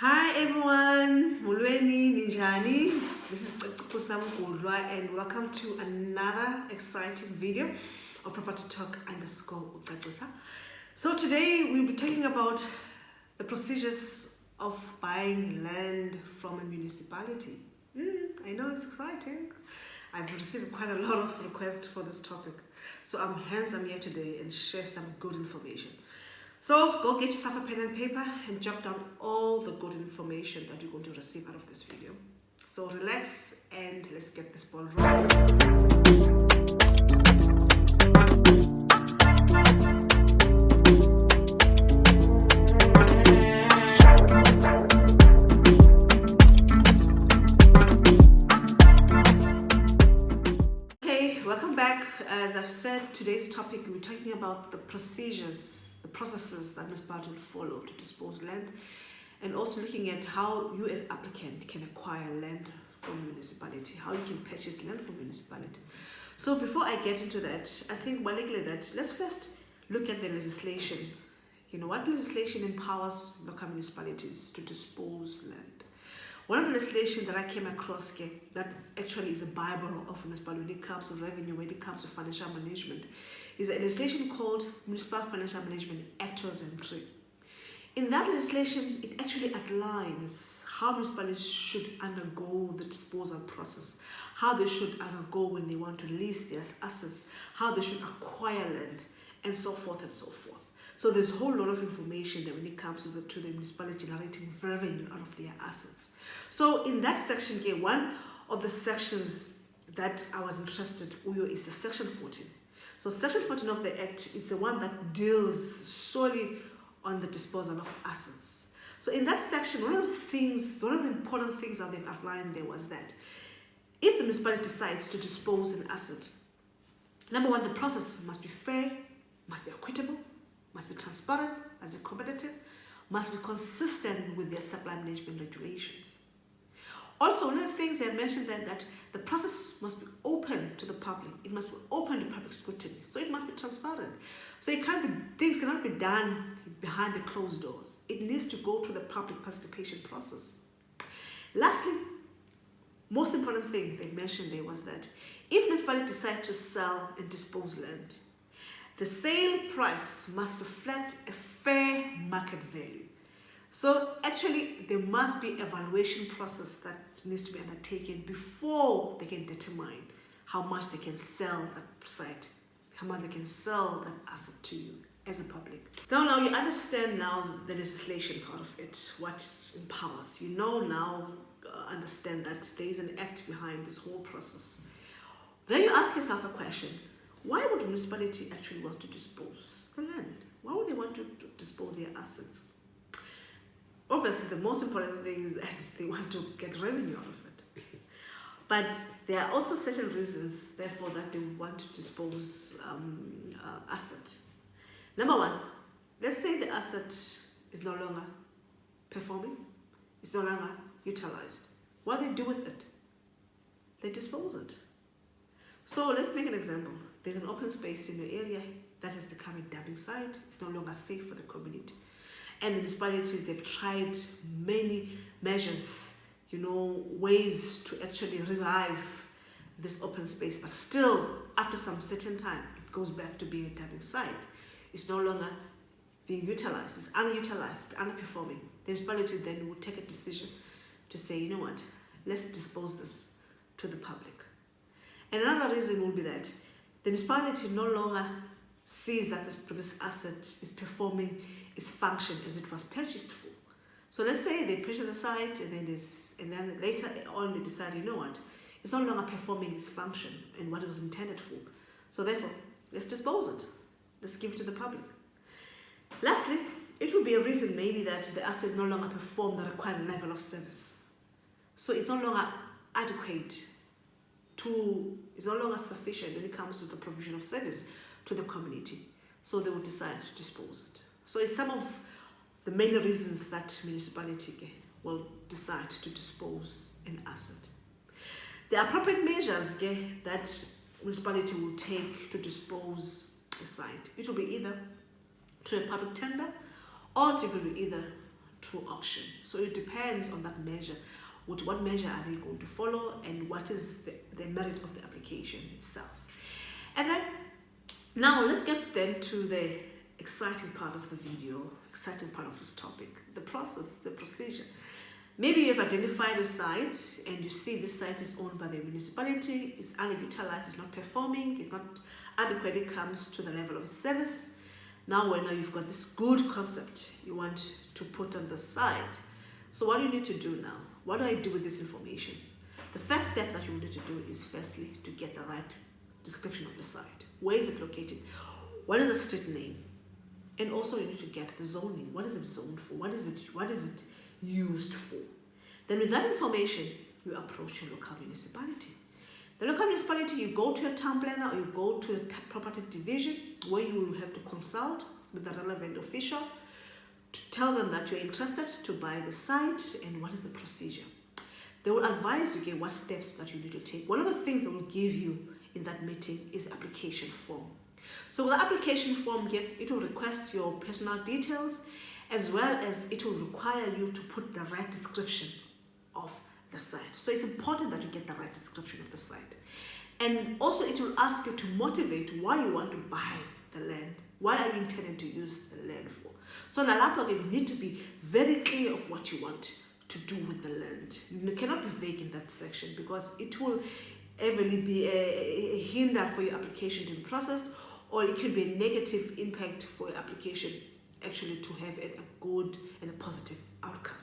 Hi everyone, Mulweni Ninjani. This is Kusam Gudwa and welcome to another exciting video of Property Talk _Ucacisa. So today we'll be talking about the procedures of buying land from a municipality. I know it's exciting. I've received quite a lot of requests for this topic. So I'm here today and share some good information. So go get yourself a pen and paper and jot down all the good information that you're going to receive out of this video. So relax and let's get this ball rolling. Okay, welcome back. As I've said, today's topic, we're talking about the procedures, the processes that municipality will follow to dispose land, and also looking at how you as applicant can acquire land from municipality, how you can purchase land from municipality. So before I get into that, I think more likely that let's first look at the legislation. You know, what legislation empowers local municipalities to dispose land? One of the legislation that I came across that actually is a Bible of municipality when it comes to revenue, when it comes to financial management, is a legislation called Municipal Financial Management Act 2003. In that legislation, it actually outlines how municipalities should undergo the disposal process, how they should undergo when they want to lease their assets, how they should acquire land, and so forth and so forth. So there's a whole lot of information that when it comes to the municipality generating revenue out of their assets. So in that section here, one of the sections that I was interested in is the section 14. So section 14 of the Act is the one that deals solely on the disposal of assets. So in that section, one of the important things that they've outlined there was that if the municipality decides to dispose an asset, number one, the process must be fair, must be equitable, must be transparent, must be competitive, must be consistent with their supply management regulations. Also, one of the things they mentioned that the process must be open to the public. It must be open to public scrutiny. So it must be transparent. So things cannot be done behind the closed doors. It needs to go through the public participation process. Lastly, most important thing they mentioned there was that if municipality decides to sell and dispose land, the sale price must reflect a fair market value. So actually, there must be an evaluation process that needs to be undertaken before they can determine how much they can sell that site, how much they can sell that asset to you as a public. So now you understand now the legislation part of it, what it empowers. You understand that there is an act behind this whole process. Then you ask yourself a question. Why would a municipality actually want to dispose the land? Why would they want to dispose their assets? Obviously, the most important thing is that they want to get revenue out of it. But there are also certain reasons, therefore, that they want to dispose asset. Number one, let's say the asset is no longer performing, it's no longer utilized. What do they do with it? They dispose it. So let's make an example. There's an open space in the area that has become a dumping site. It's no longer safe for the community. And the municipalities, they've tried many measures, ways to actually revive this open space. But still, after some certain time, it goes back to being a dumping site. It's no longer being utilized. It's underutilized, underperforming. The municipality then would take a decision to say, you know what, let's dispose this to the public. And another reason will be that the municipality no longer sees that this asset is performing its function as it was purchased for. So let's say they purchase a site and then later on they decide, you know what, it's no longer performing its function and what it was intended for. So therefore, let's dispose it. Let's give it to the public. Lastly, it will be a reason maybe that the assets no longer perform the required level of service. So it's no longer adequate it's no longer sufficient when it comes to the provision of service to the community. So they will decide to dispose it. So it's some of the main reasons that municipality will decide to dispose an asset. The appropriate measures that municipality will take to dispose a site, it will be either to a public tender or to be either through auction. So it depends on that measure. What measure are they going to follow, and what is the merit of the application itself. And then now let's get then to the exciting part of the video, exciting part of this topic, the process, the procedure. Maybe you've identified a site and you see this site is owned by the municipality, it's underutilized, it's not performing, it's not adequate, it comes to the level of its service. Now you've got this good concept you want to put on the site. So what do you need to do now? What do I do with this information? The first step that you need to do is firstly to get the right description of the site. Where is it located? What is the street name? And also you need to get the zoning. What is it zoned for? What is it used for? Then with that information, you approach your local municipality. The local municipality, you go to your town planner or you go to a property division where you will have to consult with the relevant official to tell them that you're interested to buy the site and what is the procedure. They will advise you what steps that you need to take. One of the things they will give you in that meeting is application form. So with the application form, it will request your personal details, as well as it will require you to put the right description of the site. So it's important that you get the right description of the site. And also it will ask you to motivate why you want to buy the land. What are you intending to use the land for? So nalapho you need to be very clear of what you want to do with the land. You cannot be vague in that section, because it will evenly be a hinder for your application to be processed, or it could be a negative impact for your application actually to have a good and a positive outcome.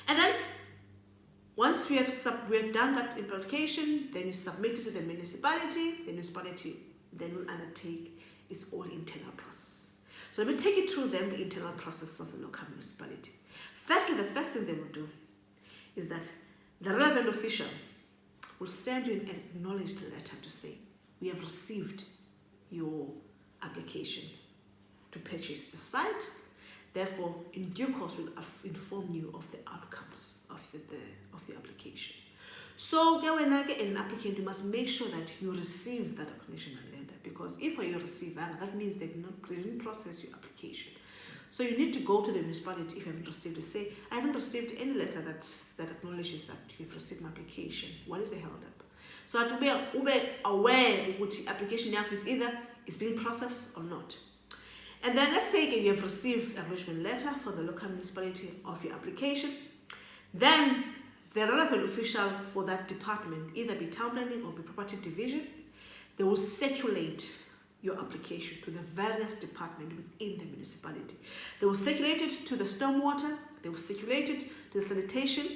And then once we have done that application, then you submit it to the municipality. The municipality then will undertake its own internal process. So let me take you through then the internal process of the local municipality. Firstly, the first thing they will do is that the relevant official will send you an acknowledged letter to say, we have received your application to purchase the site. Therefore, in due course, we'll inform you of the outcomes of the application. So, as an applicant, you must make sure that you receive that acknowledgement letter, because if you receive that means they didn't process your application. So you need to go to the municipality if you haven't received to say, I haven't received any letter that acknowledges that you've received my application. What is the held up? So that you be aware what the application is either it's being processed or not. And then let's say you have received an acknowledgement letter for the local municipality of your application. Then the relevant official for that department, either be town planning or be property division, they will circulate your application to the various departments within the municipality. They will circulate it to the stormwater, they will circulate it to the sanitation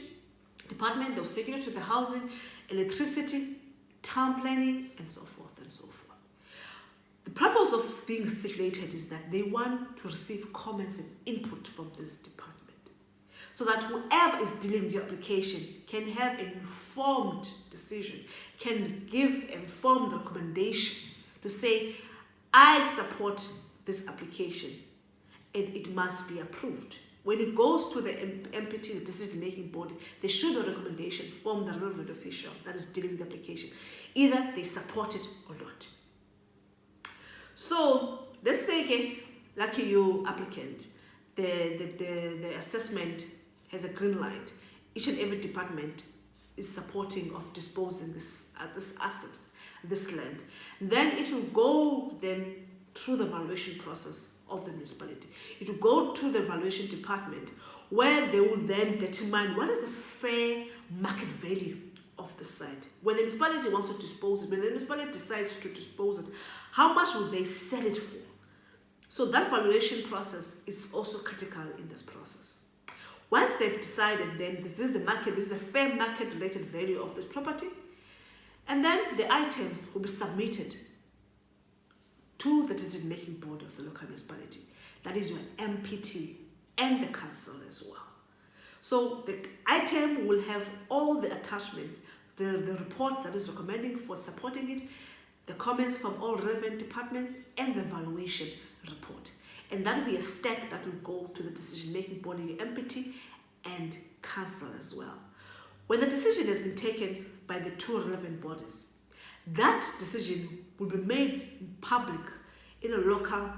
department, they will circulate it to the housing, electricity, town planning, and so forth and so forth. The purpose of being circulated is that they want to receive comments and input from this department, so that whoever is dealing with your application can have an informed decision, can give an informed recommendation to say, I support this application and it must be approved. When it goes to the MPT, the decision-making body, they should have a recommendation from the relevant official that is dealing with the application. Either they support it or not. So let's say, like you applicant, the assessment has a green light. Each and every department is supporting of disposing this asset, this land. Then it will go then through the valuation process of the municipality. It will go to the valuation department, where they will then determine what is the fair market value of the site. When the municipality wants to dispose it, when the municipality decides to dispose it, how much will they sell it for? So that valuation process is also critical in this process. Once they've decided, then this is the market, this is the fair market related value of this property, and then the item will be submitted to the decision-making board of the local municipality. That is your MPT and the council as well. So the item will have all the attachments, the report that is recommending for supporting it, the comments from all relevant departments, and the valuation report. And that will be a stack that will go to the decision-making body, your MPT and council as well. When the decision has been taken by the two relevant bodies, that decision will be made public in a local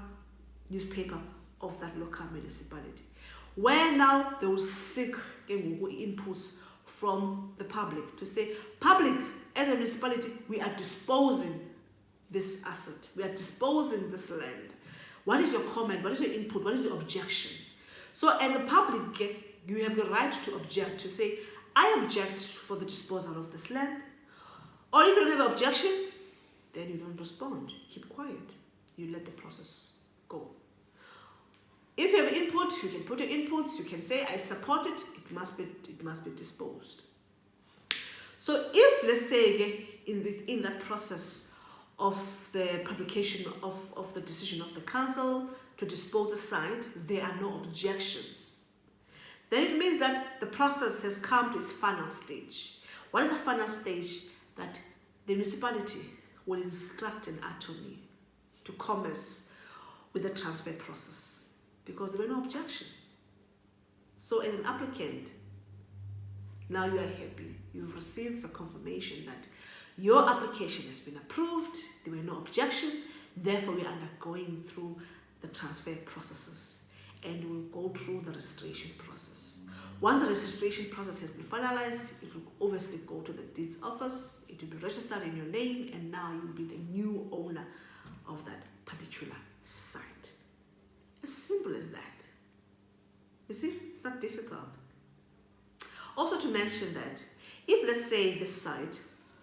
newspaper of that local municipality. where now they will seek inputs from the public to say, public, as a municipality, we are disposing this asset, we are disposing this land. What is your comment? What is your input? What is your objection? So as a public, you have the right to object, to say, I object for the disposal of this land. Or if you don't have an objection, then you don't respond. Keep quiet. You let the process go. If you have input, you can put your inputs. You can say, I support it. It must be disposed. So if, let's say, within that process of the publication of the decision of the council to dispose the site, there are no objections, then it means that the process has come to its final stage. What is the final stage? That the municipality will instruct an attorney to commence with the transfer process because there were no objections. So as an applicant, now you are happy. You've received a confirmation that your application has been approved, there were no objection, therefore we are undergoing through the transfer processes and we'll go through the registration process. Once the registration process has been finalized, it will obviously go to the deeds office, it will be registered in your name, and now you will be the new owner of that particular site. As simple as that. You see, it's not difficult. Also to mention that if, let's say, this site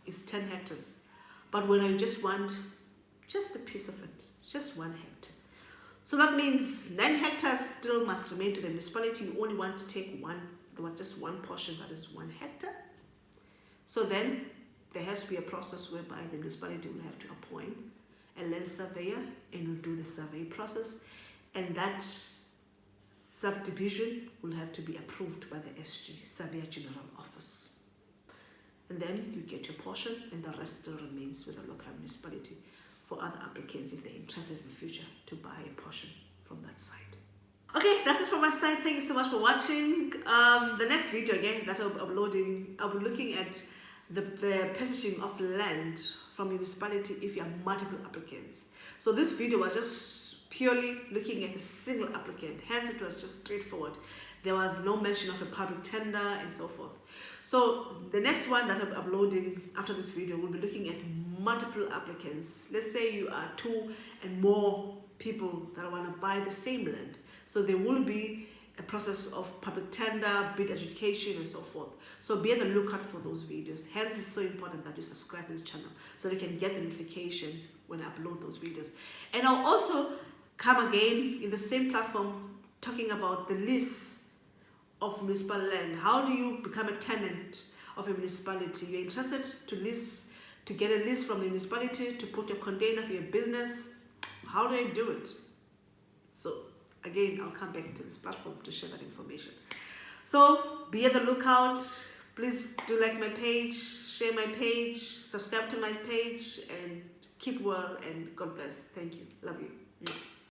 is 10 hectares, but when I just want just a piece of it, just 1 hectare. So that means 9 hectares still must remain to the municipality. You only want to take just one portion, that is 1 hectare. So then there has to be a process whereby the municipality will have to appoint a land surveyor and will do the survey process, and that subdivision will have to be approved by the SG, Surveyor General Office. And then you get your portion and the rest still remains with the local municipality for other applicants if they're interested in the future to buy a portion from that site. Okay, that's it from my side. Thank you so much for watching. The next video again that I'll be uploading, I'll be looking at the purchasing of land from municipality if you are multiple applicants. So this video was just purely looking at a single applicant, hence it was just straightforward. There was no mention of a public tender and so forth. So the next one that I'm uploading after this video will be looking at multiple applicants. Let's say you are 2 and more people that want to buy the same land. So there will be a process of public tender, bid education and so forth. So be on the lookout for those videos. Hence it's so important that you subscribe to this channel so you can get the notification when I upload those videos. And I'll also come again in the same platform talking about the lease of municipal land. How do you become a tenant of a municipality? You're interested to get a lease from the municipality to put your container for your business. How do I do it? So again, I'll come back to this platform to share that information. So be at the lookout. Please do like my page, share my page, subscribe to my page, and keep well and God bless. Thank you. Love you.